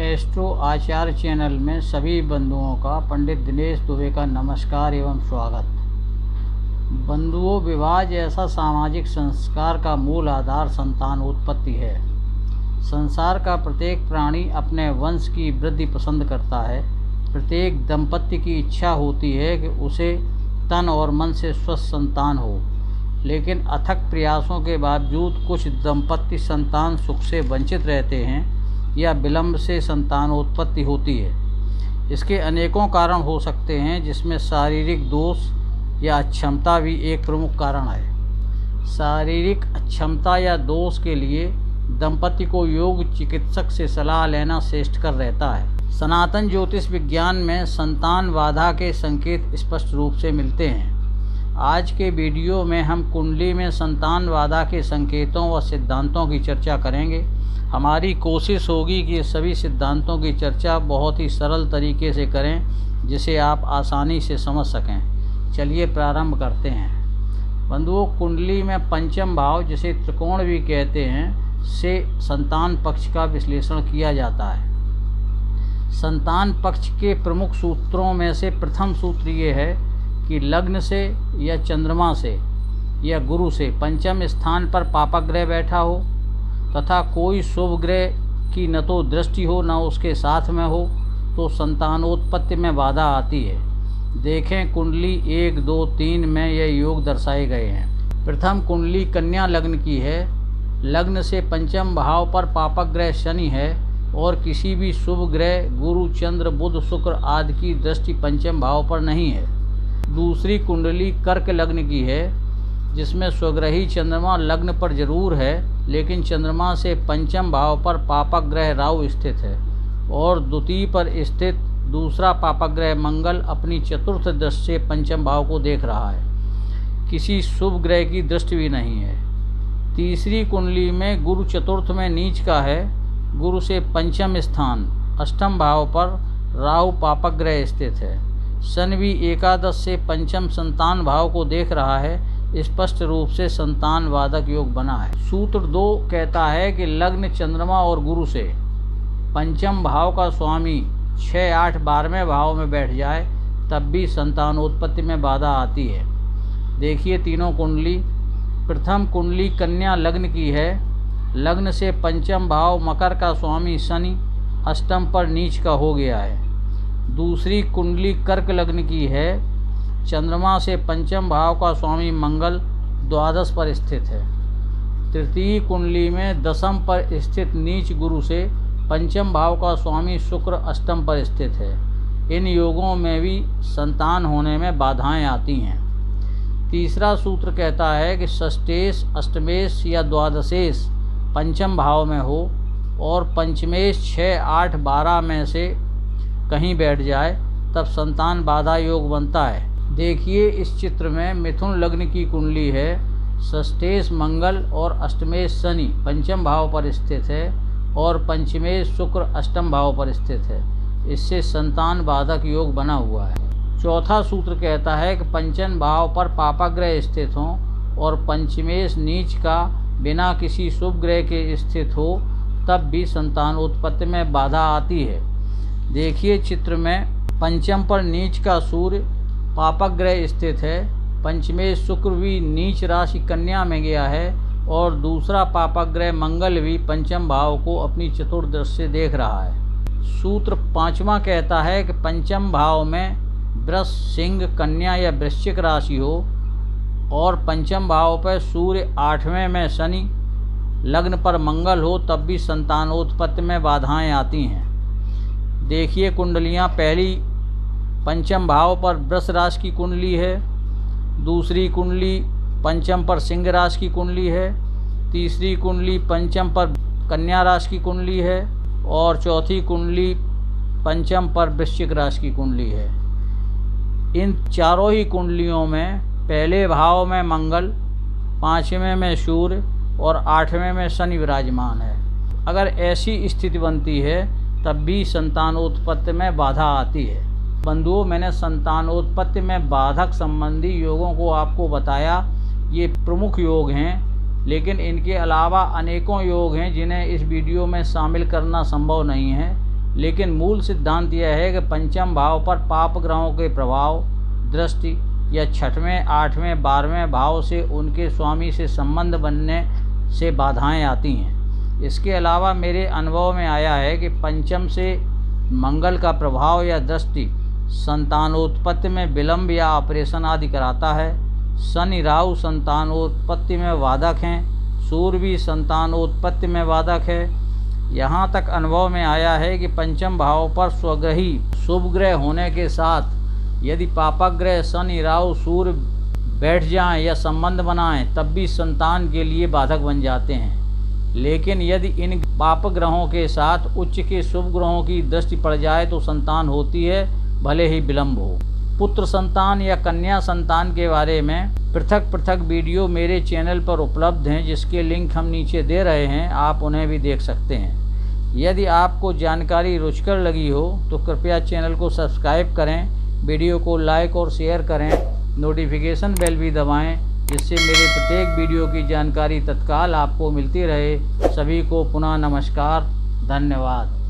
Astro आचार्य channel में सभी बंधुओं का पंडित दिनेश दुबे का नमस्कार एवं स्वागत। बंधुओं, विवाह जैसा सामाजिक संस्कार का मूल आधार संतान उत्पत्ति है। संसार का प्रत्येक प्राणी अपने वंश की वृद्धि पसंद करता है। प्रत्येक दंपति की इच्छा होती है कि उसे तन और मन से स्वस्थ संतान हो, लेकिन अथक प्रयासों के बावजूद कुछ दंपति संतान सुख से वंचित रहते हैं या विलंब से संतानोत्पत्ति होती है। इसके अनेकों कारण हो सकते हैं, जिसमें शारीरिक दोष या अक्षमता भी एक प्रमुख कारण है। शारीरिक अक्षमता या दोष के लिए दंपति को योग चिकित्सक से सलाह लेना श्रेष्ठकर रहता है। सनातन ज्योतिष विज्ञान में संतान बाधा के संकेत स्पष्ट रूप से मिलते हैं। आज के वीडियो में हम कुंडली में संतान बाधा के संकेतों व सिद्धांतों की चर्चा करेंगे। हमारी कोशिश होगी कि सभी सिद्धांतों की चर्चा बहुत ही सरल तरीके से करें, जिसे आप आसानी से समझ सकें। चलिए प्रारंभ करते हैं। बंधुओं, कुंडली में पंचम भाव, जिसे त्रिकोण भी कहते हैं, से संतान पक्ष का विश्लेषण किया जाता है। संतान पक्ष के प्रमुख सूत्रों में से प्रथम सूत्र ये है कि लग्न से या चंद्रमा से या गुरु से पंचम स्थान पर पापग्रह बैठा हो तथा कोई शुभ ग्रह की न तो दृष्टि हो न उसके साथ में हो, तो संतानोत्पत्ति में बाधा आती है। देखें, कुंडली 1, 2, 3 में ये योग दर्शाए गए हैं। प्रथम कुंडली कन्या लग्न की है। लग्न से पंचम भाव पर पापग्रह शनि है और किसी भी शुभ ग्रह गुरु, चंद्र, बुध, शुक्र आदि की दृष्टि पंचम भाव पर नहीं है। दूसरी कुंडली कर्क लग्न की है, जिसमें स्वग्रही चंद्रमा लग्न पर जरूर है, लेकिन चंद्रमा से पंचम भाव पर पापग्रह राहु स्थित है और द्वितीय पर स्थित दूसरा पापग्रह मंगल अपनी चतुर्थ दृष्टि से पंचम भाव को देख रहा है। किसी शुभ ग्रह की दृष्टि भी नहीं है। तीसरी कुंडली में गुरु चतुर्थ में नीच का है। गुरु से पंचम स्थान अष्टम भाव पर राहु पापग्रह स्थित है। शनि भी एकादश से पंचम संतान भाव को देख रहा है। स्पष्ट रूप से संतान बाधक योग बना है। सूत्र 2 कहता है कि लग्न चंद्रमा और गुरु से पंचम भाव का स्वामी 6, 8, 12वें भाव में बैठ जाए तब भी संतानोत्पत्ति में बाधा आती है। देखिए तीनों कुंडली। प्रथम कुंडली कन्या लग्न की है। लग्न से पंचम भाव मकर का स्वामी शनि अष्टम पर नीच का हो गया है। दूसरी कुंडली कर्क लग्न की है। चंद्रमा से पंचम भाव का स्वामी मंगल द्वादश पर स्थित है। तृतीय कुंडली में दशम पर स्थित नीच गुरु से पंचम भाव का स्वामी शुक्र अष्टम पर स्थित है। इन योगों में भी संतान होने में बाधाएं आती हैं। तीसरा सूत्र कहता है कि षष्ठेश, अष्टमेश या द्वादशेश पंचम भाव में हो और पंचमेश 6, 8, 12 में से कहीं बैठ जाए तब संतान बाधा योग बनता है। देखिए इस चित्र में मिथुन लग्न की कुंडली है। षष्ठेश मंगल और अष्टमेश शनि पंचम भाव पर स्थित है और पंचमेश शुक्र अष्टम भाव पर स्थित है। इससे संतान बाधक योग बना हुआ है। चौथा सूत्र कहता है कि पंचम भाव पर पापग्रह स्थित हों और पंचमेश नीच का बिना किसी शुभ ग्रह के स्थित हो तब भी संतानोत्पत्ति में बाधा आती है। देखिए चित्र में पंचम पर नीच का सूर्य पापग्रह स्थित है। पंचमेश शुक्र भी नीच राशि कन्या में गया है और दूसरा पापग्रह मंगल भी पंचम भाव को अपनी चतुर्दृष्टि से देख रहा है। सूत्र 5वां कहता है कि पंचम भाव में वृष, सिंह, कन्या या वृश्चिक राशि हो और पंचम भाव पर सूर्य 8वें में शनि लग्न पर मंगल हो तब भी संतानोत्पत्ति में बाधाएं आती हैं। देखिए कुंडलियां। पहली पंचम भाव पर वृष राशि की कुंडली है। दूसरी कुंडली पंचम पर सिंह राशि की कुंडली है। तीसरी कुंडली पंचम पर कन्या राशि की कुंडली है और चौथी कुंडली पंचम पर वृश्चिक राशि की कुंडली है। इन चारों ही कुंडलियों में पहले भाव में मंगल, 5वें में सूर्य और 8वें में शनि विराजमान है। अगर ऐसी स्थिति बनती है तब भी संतानोत्पत्ति में बाधा आती है। बंधुओं, मैंने संतानोत्पत्ति में बाधक संबंधी योगों को आपको बताया। ये प्रमुख योग हैं, लेकिन इनके अलावा अनेकों योग हैं जिन्हें इस वीडियो में शामिल करना संभव नहीं है। लेकिन मूल सिद्धांत यह है कि पंचम भाव पर पाप ग्रहों के प्रभाव, दृष्टि या छठवें, आठवें, 12वें भाव से उनके स्वामी से संबंध बनने से बाधाएं आती हैं। इसके अलावा मेरे अनुभव में आया है कि पंचम से मंगल का प्रभाव या दृष्टि संतानोत्पत्ति में विलंब या ऑपरेशन आदि कराता है। शनि राहु संतानोत्पत्ति में वादक हैं, सूर्य भी संतानोत्पत्ति में वादक है। यहाँ तक अनुभव में आया है कि पंचम भाव पर स्वग्रही शुभ ग्रह होने के साथ यदि पापक ग्रह शनि राहु सूर्य बैठ जाएं या संबंध बनाएं तब भी संतान के लिए बाधक बन जाते हैं। लेकिन यदि इन पाप ग्रहों के साथ उच्च के शुभ ग्रहों की दृष्टि पड़ जाए तो संतान होती है, भले ही विलंब हो। पुत्र संतान या कन्या संतान के बारे में पृथक पृथक वीडियो मेरे चैनल पर उपलब्ध हैं, जिसके लिंक हम नीचे दे रहे हैं, आप उन्हें भी देख सकते हैं। यदि आपको जानकारी रुचिकर लगी हो तो कृपया चैनल को सब्सक्राइब करें, वीडियो को लाइक और शेयर करें, नोटिफिकेशन बेल भी दबाएं, जिससे मेरे प्रत्येक वीडियो की जानकारी तत्काल आपको मिलती रहे। सभी को पुनः नमस्कार, धन्यवाद।